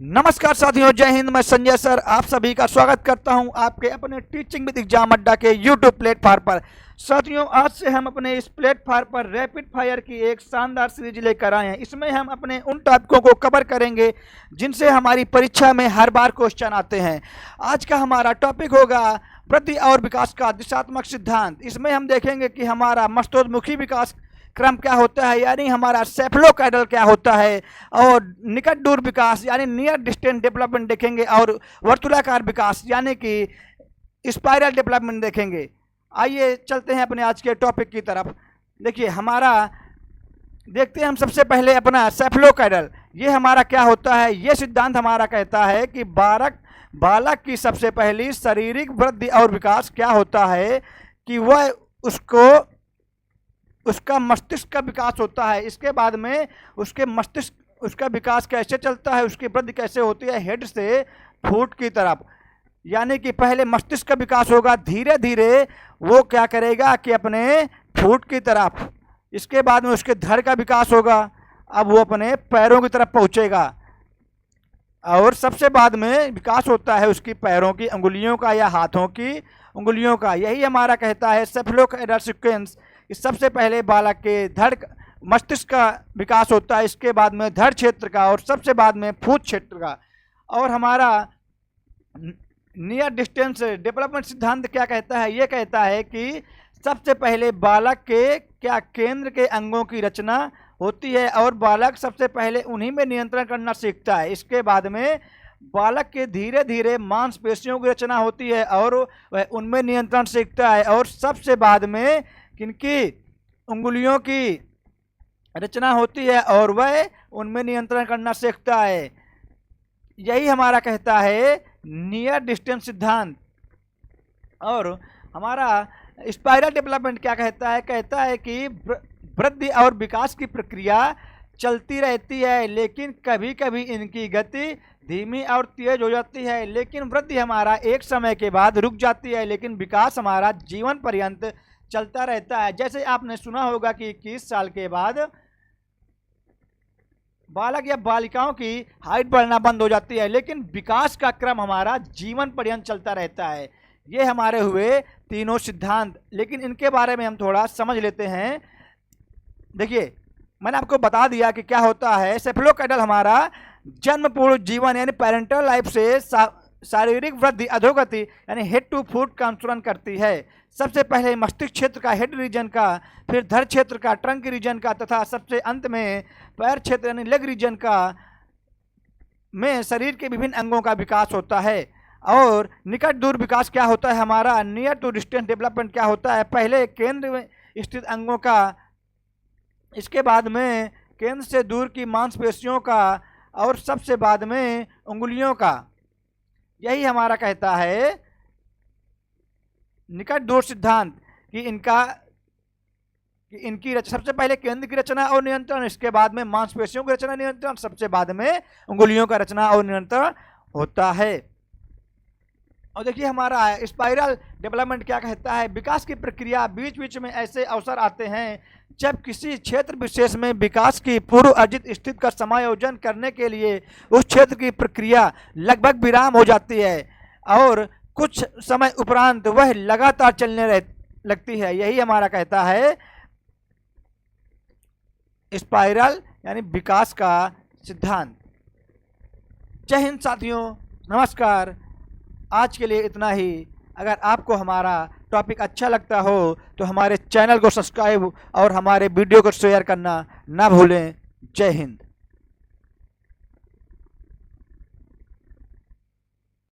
नमस्कार साथियों, जय हिंद। मैं संजय सर आप सभी का स्वागत करता हूं आपके अपने टीचिंग विद एग्जाम अड्डा के यूट्यूब प्लेटफॉर्म पर। साथियों, आज से हम अपने इस प्लेटफॉर्म पर रैपिड फायर की एक शानदार सीरीज लेकर आए हैं। इसमें हम अपने उन टॉपिकों को कवर करेंगे जिनसे हमारी परीक्षा में हर बार क्वेश्चन आते हैं। आज का हमारा टॉपिक होगा वृद्धि और विकास का दिशात्मक सिद्धांत। इसमें हम देखेंगे कि हमारा मस्तोन्मुखी विकास क्रम क्या होता है, यानी हमारा सेफलोकाइडल क्या होता है, और निकट दूर विकास यानी नियर डिस्टेंस डेवलपमेंट देखेंगे, और वर्तुलाकार विकास यानी कि स्पाइरल डेवलपमेंट देखेंगे। आइए चलते हैं अपने आज के टॉपिक की तरफ। देखिए, हमारा देखते हैं हम सबसे पहले अपना सेफलोकाइडल। ये हमारा क्या होता है, ये सिद्धांत हमारा कहता है कि बालक की सबसे पहली शारीरिक वृद्धि और विकास क्या होता है कि वह उसका मस्तिष्क का विकास होता है। इसके बाद में उसके मस्तिष्क उसका विकास कैसे चलता है, उसकी वृद्धि कैसे होती है, हेड से फुट की तरफ। यानी कि पहले मस्तिष्क का विकास होगा, धीरे धीरे वो क्या करेगा कि अपने फुट की तरफ। इसके बाद में उसके धड़ का विकास होगा, अब वो अपने पैरों की तरफ पहुंचेगा, और सबसे बाद में विकास होता है उसकी पैरों की अंगुलियों का या हाथों की अंगुलियों का। यही हमारा कहता है सेफलोकाइडल सीक्वेंस। इस सबसे पहले बालक के धड़ मस्तिष्क का विकास होता है, इसके बाद में धड़ क्षेत्र का, और सबसे बाद में फूट क्षेत्र का। और हमारा नियर डिस्टेंस डेवलपमेंट सिद्धांत क्या कहता है, ये कहता है कि सबसे पहले बालक के क्या केंद्र के अंगों की रचना होती है, और बालक सबसे पहले उन्हीं में नियंत्रण करना सीखता है। इसके बाद में बालक के धीरे धीरे मांसपेशियों की रचना होती है और वह उनमें नियंत्रण सीखता है, और सबसे बाद में किनकी उंगलियों की रचना होती है और वह उनमें नियंत्रण करना सीखता है। यही हमारा कहता है नियर डिस्टेंस सिद्धांत। और हमारा स्पाइरल डेवलपमेंट क्या कहता है कि वृद्धि और विकास की प्रक्रिया चलती रहती है, लेकिन कभी कभी इनकी गति धीमी और तेज हो जाती है। लेकिन वृद्धि हमारा एक समय के बाद रुक जाती है, लेकिन विकास हमारा जीवन पर्यंत चलता रहता है। जैसे आपने सुना होगा कि 21 साल के बाद बालक या बालिकाओं की हाइट बढ़ना बंद हो जाती है, लेकिन विकास का क्रम हमारा जीवन पर्यंत चलता रहता है। ये हमारे हुए तीनों सिद्धांत, लेकिन इनके बारे में हम थोड़ा समझ लेते हैं। देखिए, मैंने आपको बता दिया कि क्या होता है। सेफलोकाइडल हमारा जन्म पूर्व जीवन यानी पेरेंटल लाइफ से शारीरिक वृद्धि अधोगति यानी हेड टू फुट का अनुसरण करती है। सबसे पहले मस्तिष्क क्षेत्र का, हेड रीजन का, फिर धड़ क्षेत्र का, ट्रंक रीजन का, तथा सबसे अंत में पैर क्षेत्र यानी लेग रीजन का में शरीर के विभिन्न अंगों का विकास होता है। और निकट दूर विकास क्या होता है हमारा, नियर टू डिस्टेंस डेवलपमेंट क्या होता है, पहले केंद्र में स्थित अंगों का, इसके बाद में केंद्र से दूर की मांसपेशियों का, और सबसे बाद में उंगलियों का। यही हमारा कहता है निकट दूर सिद्धांत कि इनकी सबसे पहले केंद्र की रचना और नियंत्रण, इसके बाद में मांसपेशियों की रचना नियंत्रण, सबसे बाद में उंगलियों का रचना और नियंत्रण होता है। और देखिए, हमारा स्पाइरल डेवलपमेंट क्या कहता है, विकास की प्रक्रिया बीच बीच में ऐसे अवसर आते हैं जब किसी क्षेत्र विशेष में विकास की पूर्व अर्जित स्थिति का समायोजन करने के लिए उस क्षेत्र की प्रक्रिया लगभग विराम हो जाती है, और कुछ समय उपरांत वह लगातार चलने लगती है। यही हमारा कहता है स्पाइरल यानी विकास का सिद्धांत। जय हिंद साथियों, नमस्कार। आज के लिए इतना ही। अगर आपको हमारा टॉपिक अच्छा लगता हो तो हमारे चैनल को सब्सक्राइब और हमारे वीडियो को शेयर करना ना भूलें। जय हिंद।